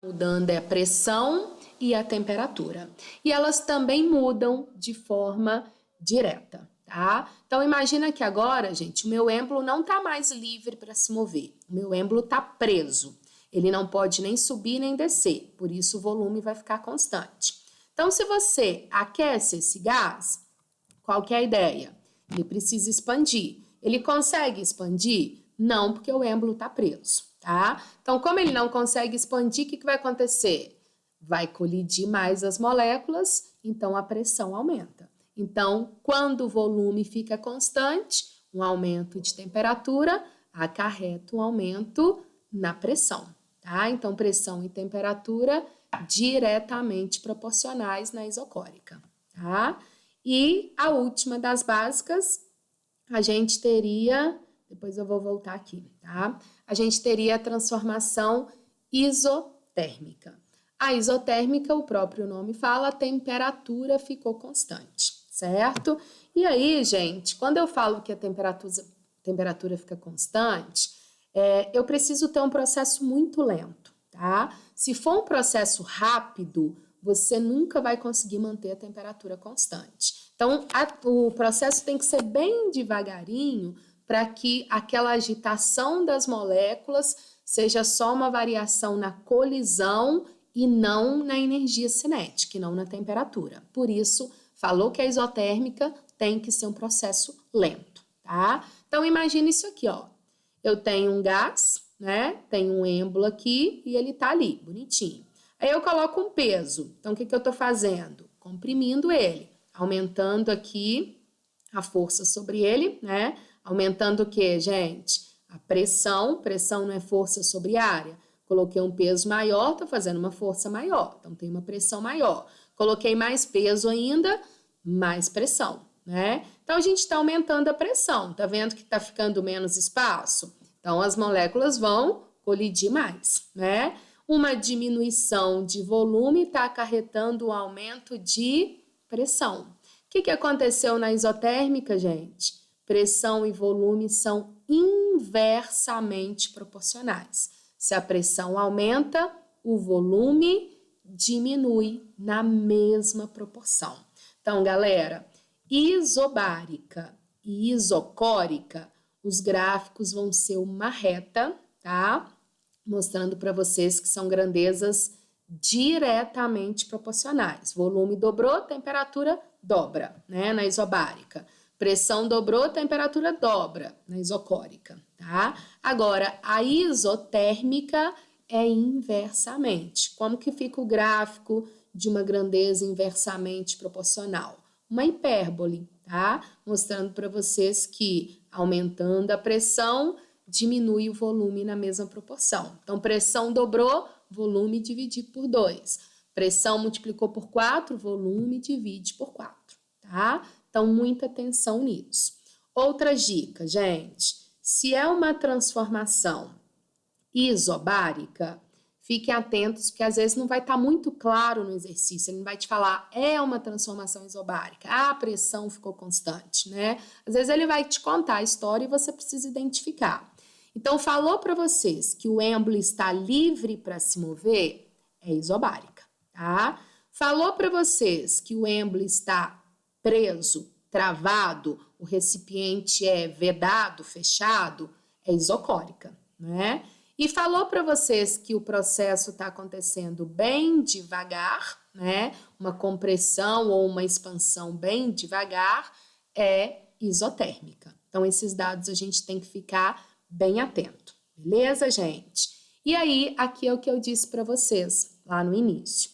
Mudando é a pressão e a temperatura. E elas também mudam de forma direta, tá? Então imagina que agora, gente, o meu êmbolo não está mais livre para se mover. O meu êmbolo está preso. Ele não pode nem subir nem descer, por isso o volume vai ficar constante. Então, se você aquece esse gás, qual que é a ideia? Ele precisa expandir. Ele consegue expandir? Não, porque o êmbolo está preso, tá? Então, como ele não consegue expandir, o que vai acontecer? Vai colidir mais as moléculas, então a pressão aumenta. Então, quando o volume fica constante, um aumento de temperatura acarreta um aumento na pressão, tá? Então, pressão e temperatura diretamente proporcionais na isocórica, tá? E a última das básicas, a gente teria, depois eu vou voltar aqui, tá? A gente teria a transformação isotérmica. A isotérmica, o próprio nome fala, a temperatura ficou constante, certo? E aí, gente, quando eu falo que a temperatura fica constante, eu preciso ter um processo muito lento, tá? Se for um processo rápido, você nunca vai conseguir manter a temperatura constante. Então, o processo tem que ser bem devagarinho para que aquela agitação das moléculas seja só uma variação na colisão e não na energia cinética, e não na temperatura. Por isso, falou que a isotérmica tem que ser um processo lento, tá? Então, imagina isso aqui, ó. Eu tenho um gás, né? Tenho um êmbolo aqui e ele tá ali, bonitinho. Aí eu coloco um peso. Então, o que eu estou fazendo? Comprimindo ele, aumentando aqui a força sobre ele, né? Aumentando o que, gente? A pressão. Pressão não é força sobre área. Coloquei um peso maior, estou fazendo uma força maior. Então, tem uma pressão maior. Coloquei mais peso ainda, mais pressão, né? Então, a gente está aumentando a pressão. Tá vendo que está ficando menos espaço? Então, as moléculas vão colidir mais, né? Uma diminuição de volume está acarretando um aumento de pressão. O que aconteceu na isotérmica, gente? Pressão e volume são inversamente proporcionais. Se a pressão aumenta, o volume diminui na mesma proporção. Então, galera, isobárica e isocórica, os gráficos vão ser uma reta, tá? Mostrando para vocês que são grandezas diretamente proporcionais. Volume dobrou, temperatura dobra, né, na isobárica. Pressão dobrou, temperatura dobra na isocórica, tá? Agora, a isotérmica é inversamente. Como que fica o gráfico de uma grandeza inversamente proporcional? Uma hipérbole, tá? Mostrando para vocês que aumentando a pressão, diminui o volume na mesma proporção. Então, pressão dobrou, volume dividido por 2. Pressão multiplicou por 4, volume divide por 4, tá? Então, muita atenção nisso. Outra dica, gente. Se é uma transformação isobárica, fiquem atentos, porque às vezes não vai estar muito claro no exercício. Ele não vai te falar, é uma transformação isobárica. A pressão ficou constante, né? Às vezes ele vai te contar a história e você precisa identificar. Então, falou para vocês que o êmbolo está livre para se mover, é isobárica, tá? Falou para vocês que o êmbolo está preso, travado, o recipiente é vedado, fechado, é isocórica, né? E falou para vocês que o processo está acontecendo bem devagar, né? Uma compressão ou uma expansão bem devagar é isotérmica. Então, esses dados a gente tem que ficar bem atento, beleza, gente? E aí, aqui é o que eu disse para vocês lá no início.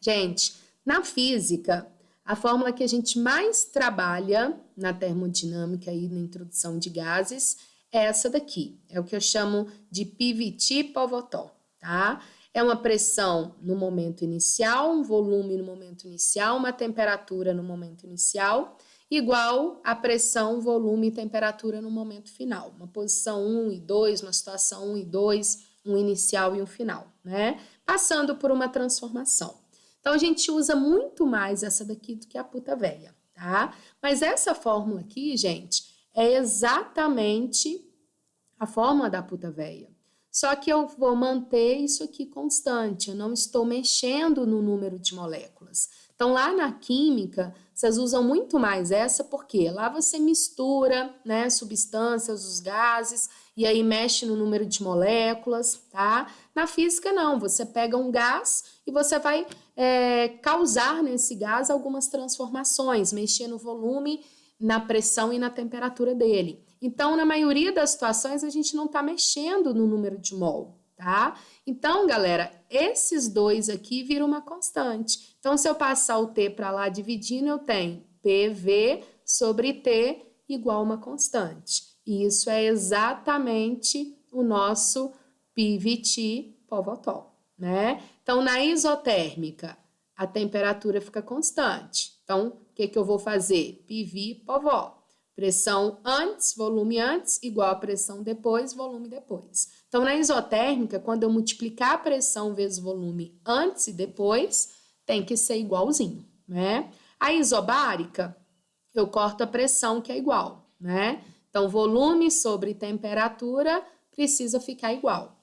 Gente, na física, a fórmula que a gente mais trabalha na termodinâmica e na introdução de gases é essa daqui. É o que eu chamo de PVT-Povetov, tá? É uma pressão no momento inicial, um volume no momento inicial, uma temperatura no momento inicial, igual a pressão, volume e temperatura no momento final. Uma posição 1 e 2, uma situação 1 e 2, um inicial e um final, né? Passando por uma transformação. Então, a gente usa muito mais essa daqui do que a puta véia, tá? Mas essa fórmula aqui, gente, é exatamente a fórmula da puta véia. só que eu vou manter isso aqui constante, eu não estou mexendo no número de moléculas. Então, lá na química, vocês usam muito mais essa, porque lá você mistura, né, substâncias, os gases, e aí mexe no número de moléculas, tá? Na física, não, você pega um gás e você vai causar nesse gás algumas transformações, mexer no volume, na pressão e na temperatura dele. Então, na maioria das situações, a gente não está mexendo no número de mol, tá? Então, galera, esses dois aqui viram uma constante. Então, se eu passar o T para lá dividindo, eu tenho PV sobre T igual a uma constante. E isso é exatamente o nosso PVT povotol, né? Então, na isotérmica, a temperatura fica constante. Então, o que eu vou fazer? PV povó. Pressão antes, volume antes, igual a pressão depois, volume depois. Então, na isotérmica, quando eu multiplicar a pressão vezes volume antes e depois, tem que ser igualzinho, né? A isobárica, eu corto a pressão, que é igual, né? Então, volume sobre temperatura precisa ficar igual.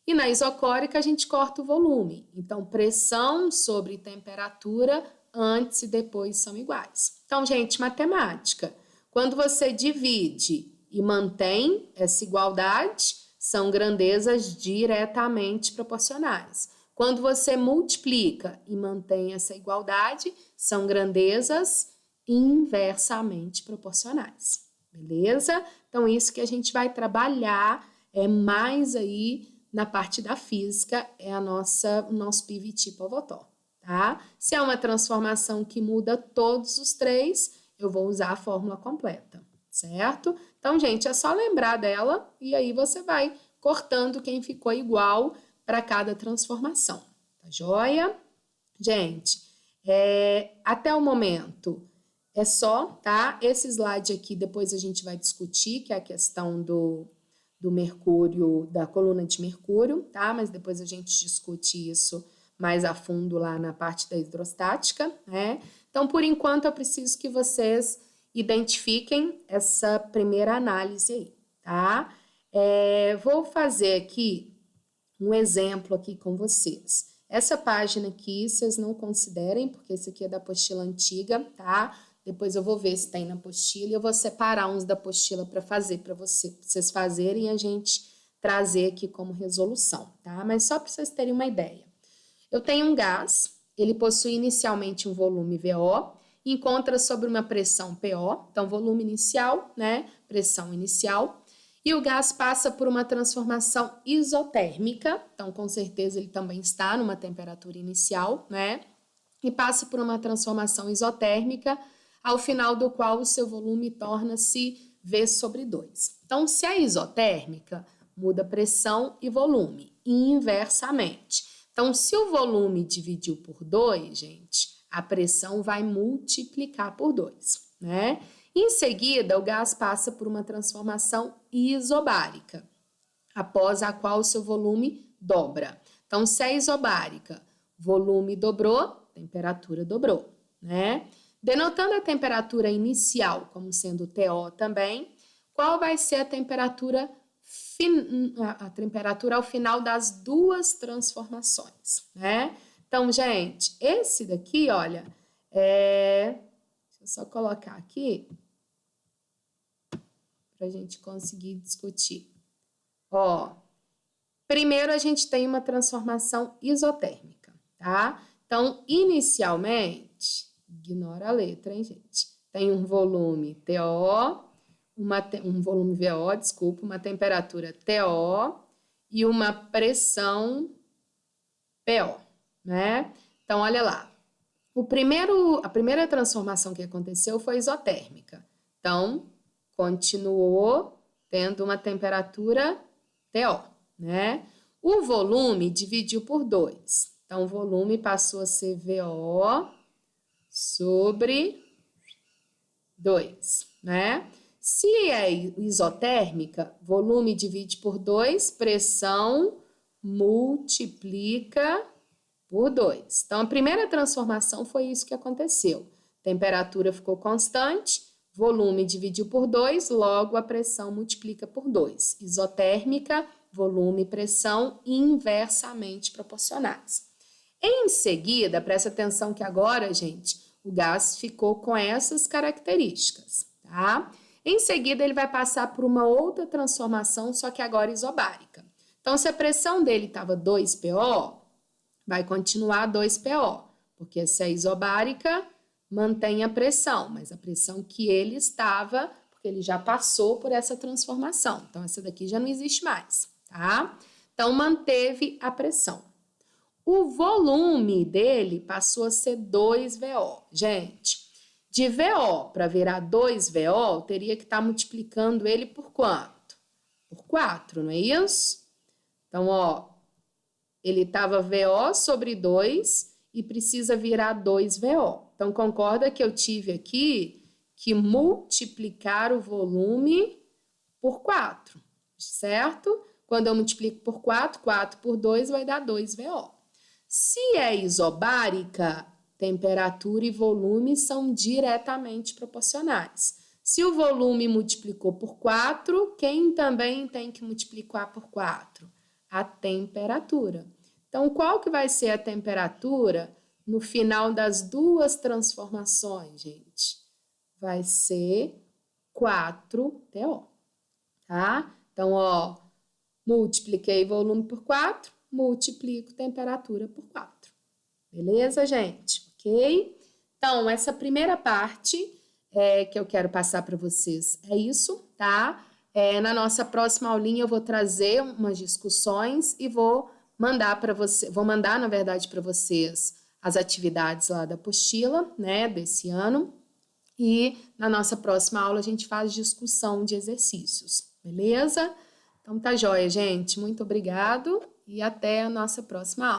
E na isocórica, a gente corta o volume. Então, pressão sobre temperatura antes e depois são iguais. Então, gente, matemática. Quando você divide e mantém essa igualdade, são grandezas diretamente proporcionais. Quando você multiplica e mantém essa igualdade, são grandezas inversamente proporcionais. Beleza? Então, isso que a gente vai trabalhar mais aí na parte da física, é o nosso PVT povotol, tá? Se é uma transformação que muda todos os três, eu vou usar a fórmula completa, certo? Então, gente, é só lembrar dela e aí você vai cortando quem ficou igual para cada transformação, tá joia? Gente, até o momento é só, tá? Esse slide aqui depois a gente vai discutir, que é a questão do mercúrio, da coluna de mercúrio, tá? Mas depois a gente discute isso mais a fundo lá na parte da hidrostática, né? Então, por enquanto, eu preciso que vocês identifiquem essa primeira análise aí, tá? Vou fazer aqui um exemplo aqui com vocês. Essa página aqui, vocês não considerem, porque esse aqui é da apostila antiga, tá? Depois eu vou ver se tem na apostila e eu vou separar uns da apostila para fazer para vocês fazerem e a gente trazer aqui como resolução, tá? Mas só para vocês terem uma ideia. Eu tenho um gás, ele possui inicialmente um volume VO, encontra sobre uma pressão PO, então volume inicial, né? Pressão inicial. E o gás passa por uma transformação isotérmica, então com certeza ele também está numa temperatura inicial, né? E passa por uma transformação isotérmica, ao final do qual o seu volume torna-se V sobre 2. Então, se é isotérmica, muda pressão e volume, inversamente. Então, se o volume dividiu por 2, gente, a pressão vai multiplicar por 2, né? Em seguida, o gás passa por uma transformação isobárica, após a qual o seu volume dobra. Então, se é isobárica, volume dobrou, temperatura dobrou, né? Denotando a temperatura inicial como sendo TO também, qual vai ser a temperatura ao final das duas transformações, né? Então, gente, esse daqui, olha, deixa eu só colocar aqui para a gente conseguir discutir. Ó, primeiro a gente tem uma transformação isotérmica, tá? Então, inicialmente, ignora a letra, hein, gente? Tem um volume TO, um volume VO, desculpa, uma temperatura TO e uma pressão PO, né? Então, olha lá. A primeira transformação que aconteceu foi isotérmica. Então, continuou tendo uma temperatura TO, né? O volume dividiu por 2. Então, o volume passou a ser VO sobre 2, né? Se é isotérmica, volume divide por 2, pressão multiplica por 2. Então, a primeira transformação foi isso que aconteceu. Temperatura ficou constante, volume dividiu por 2, logo a pressão multiplica por 2. Isotérmica, volume e pressão inversamente proporcionais. Em seguida, presta atenção que agora, gente, o gás ficou com essas características, tá? Em seguida, ele vai passar por uma outra transformação, só que agora isobárica. Então, se a pressão dele estava 2 PO, vai continuar 2 PO, porque se é isobárica, mantém a pressão, mas a pressão que ele estava, porque ele já passou por essa transformação. Então, essa daqui já não existe mais, tá? Então, manteve a pressão. O volume dele passou a ser 2VO. Gente, de VO para virar 2VO, teria que estar multiplicando ele por quanto? Por 4, não é isso? Então, ó, ele estava VO sobre 2 e precisa virar 2VO. Então, concorda que eu tive aqui que multiplicar o volume por 4, certo? Quando eu multiplico por 4, 4 por 2 vai dar 2VO. Se é isobárica, temperatura e volume são diretamente proporcionais. Se o volume multiplicou por 4, quem também tem que multiplicar por 4? A temperatura. Então, qual que vai ser a temperatura no final das duas transformações, gente? Vai ser 4TO, tá? Então, ó, multipliquei volume por 4, multiplico temperatura por 4. Beleza, gente? Ok? Então, essa primeira parte que eu quero passar para vocês é isso, tá? Na nossa próxima aulinha eu vou trazer umas discussões e vou mandar para você, na verdade para vocês as atividades lá da apostila, né, desse ano. E na nossa próxima aula a gente faz discussão de exercícios, beleza? Então tá joia, gente. Muito obrigado e até a nossa próxima aula.